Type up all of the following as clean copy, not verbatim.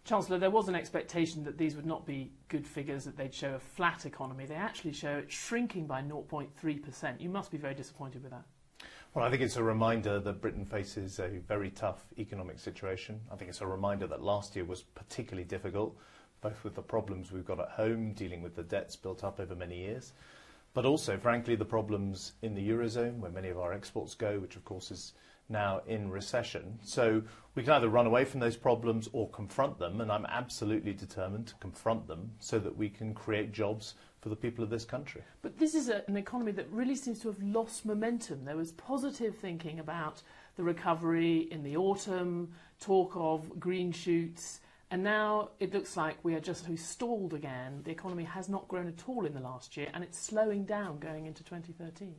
Chancellor, there was an expectation that these would not be good figures, that they'd show a flat economy. They actually show it shrinking by 0.3%. You must be very disappointed with that. Well, I think it's a reminder that Britain faces a very tough economic situation. I think it's a reminder that last year was particularly difficult, both with the problems we've got at home, dealing with the debts built up over many years, but also, frankly, the problems in the Eurozone, where many of our exports go, which, of course, is now in recession. So we can either run away from those problems or confront them, and I'm absolutely determined to confront them so that we can create jobs for the people of this country. But this is an economy that really seems to have lost momentum. There was positive thinking about the recovery in the autumn, talk of green shoots, and now it looks like we are just stalled again. The economy has not grown at all in the last year, and it's slowing down going into 2013.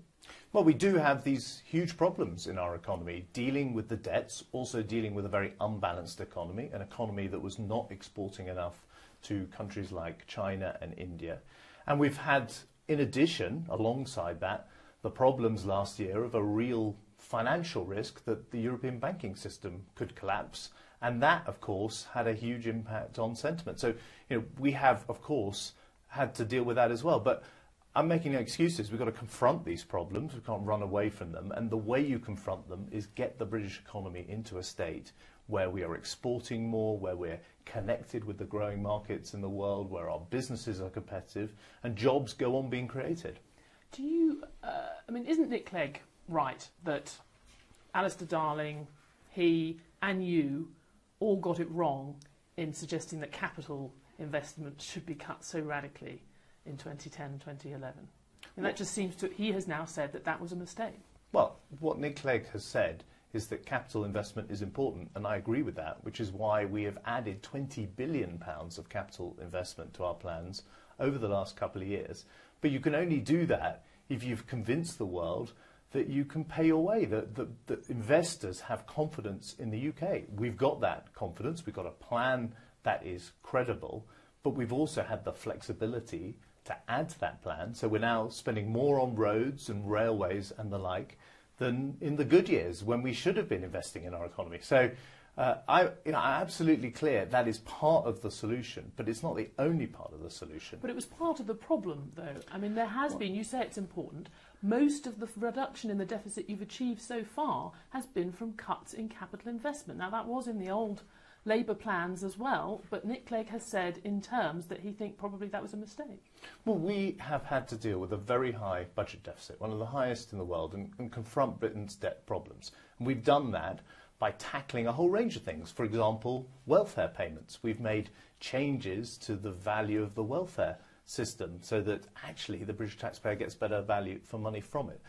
Well, we do have these huge problems in our economy, dealing with the debts, also dealing with a very unbalanced economy, an economy that was not exporting enough to countries like China and India. And we've had, in addition, alongside that, the problems last year of a real financial risk that the European banking system could collapse. And that, of course, had a huge impact on sentiment. So, we have, of course, had to deal with that as well. But I'm making no excuses. We've got to confront these problems. We can't run away from them. And the way you confront them is get the British economy into a state where we are exporting more, where we're connected with the growing markets in the world, where our businesses are competitive, and jobs go on being created. Do you, isn't Nick Clegg right that Alistair Darling, he and you all got it wrong in suggesting that capital investment should be cut so radically in 2010, 2011? And that just seems to, he has now said that that was a mistake. Well, what Nick Clegg has said is that capital investment is important, and I agree with that, which is why we have added £20 billion of capital investment to our plans over the last couple of years. But you can only do that if you've convinced the world that you can pay your way, that investors have confidence in the UK. We've got that confidence, we've got a plan that is credible, but we've also had the flexibility to add to that plan. So we're now spending more on roads and railways and the like than in the good years when we should have been investing in our economy. So I'm absolutely clear that is part of the solution, but it's not the only part of the solution. But it was part of the problem, though. I mean, there has been, you say it's important, most of the reduction in the deficit you've achieved so far has been from cuts in capital investment. Now, that was in the old Labour plans as well, but Nick Clegg has said in terms that he thinks probably that was a mistake. Well, we have had to deal with a very high budget deficit, one of the highest in the world, and confront Britain's debt problems. And we've done that by tackling a whole range of things. For example, welfare payments. We've made changes to the value of the welfare system so that actually the British taxpayer gets better value for money from it.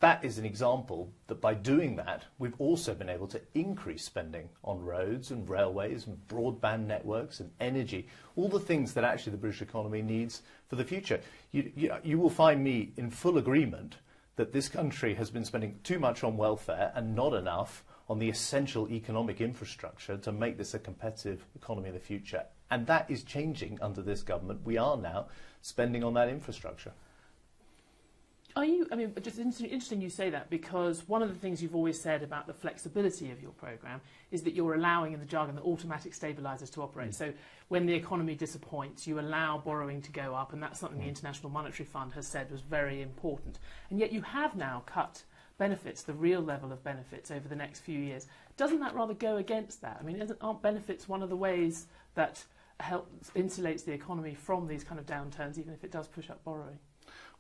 That is an example that by doing that, we've also been able to increase spending on roads and railways and broadband networks and energy, all the things that actually the British economy needs for the future. You will find me in full agreement that this country has been spending too much on welfare and not enough on the essential economic infrastructure to make this a competitive economy in the future. And that is changing under this government. We are now spending on that infrastructure. Just interesting you say that, because one of the things you've always said about the flexibility of your programme is that you're allowing, in the jargon, the automatic stabilisers to operate. So when the economy disappoints, you allow borrowing to go up, and that's something the International Monetary Fund has said was very important. And yet you have now cut benefits, the real level of benefits, over the next few years. Doesn't that rather go against that? I mean, aren't benefits one of the ways that insulates the economy from these kind of downturns, even if it does push up borrowing?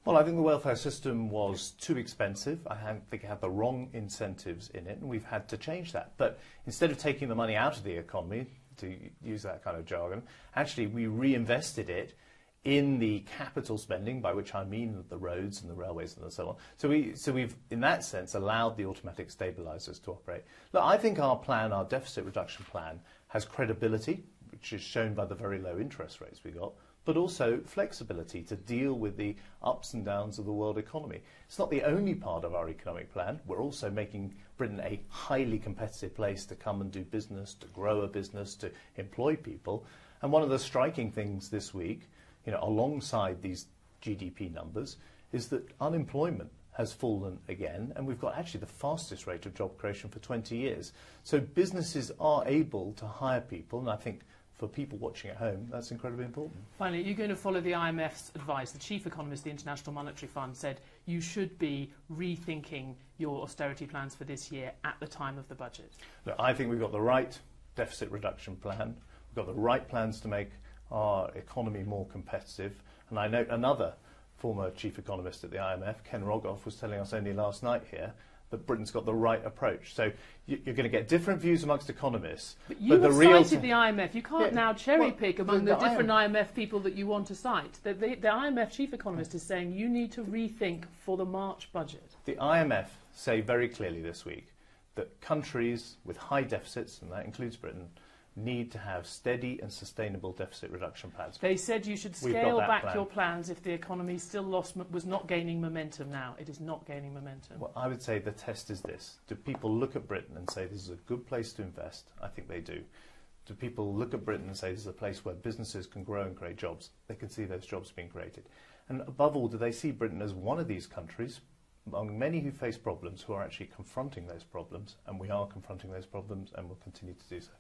Well, I think the welfare system was too expensive. I think it had the wrong incentives in it, and we've had to change that. But instead of taking the money out of the economy, to use that kind of jargon, actually we reinvested it in the capital spending, by which I mean the roads and the railways and so on. So we've, in that sense, allowed the automatic stabilisers to operate. Look, I think our plan, our deficit reduction plan, has credibility, which is shown by the very low interest rates we got, but also flexibility to deal with the ups and downs of the world economy. It's not the only part of our economic plan. We're also making Britain a highly competitive place to come and do business, to grow a business, to employ people. And one of the striking things this week, alongside these GDP numbers, is that unemployment has fallen again, and we've got actually the fastest rate of job creation for 20 years. So businesses are able to hire people, and I think for people watching at home, that's incredibly important. Finally, you're going to follow the IMF's advice. The chief economist of the International Monetary Fund said you should be rethinking your austerity plans for this year at the time of the budget. Look, I think we've got the right deficit reduction plan. We've got the right plans to make our economy more competitive. And I note another former chief economist at the IMF, Ken Rogoff, was telling us only last night here that Britain's got the right approach. So you're going to get different views amongst economists. But you have cited the IMF. You can't now cherry-pick among the different IMF people that you want to cite. The IMF chief economist is saying you need to rethink for the March budget. The IMF say very clearly this week that countries with high deficits, and that includes Britain, need to have steady and sustainable deficit reduction plans. They said you should scale back your plans if the economy still was not gaining momentum now. It is not gaining momentum. Well, I would say the test is this. Do people look at Britain and say this is a good place to invest? I think they do. Do people look at Britain and say this is a place where businesses can grow and create jobs? They can see those jobs being created. And above all, do they see Britain as one of these countries, among many who face problems, who are actually confronting those problems? And we are confronting those problems and will continue to do so.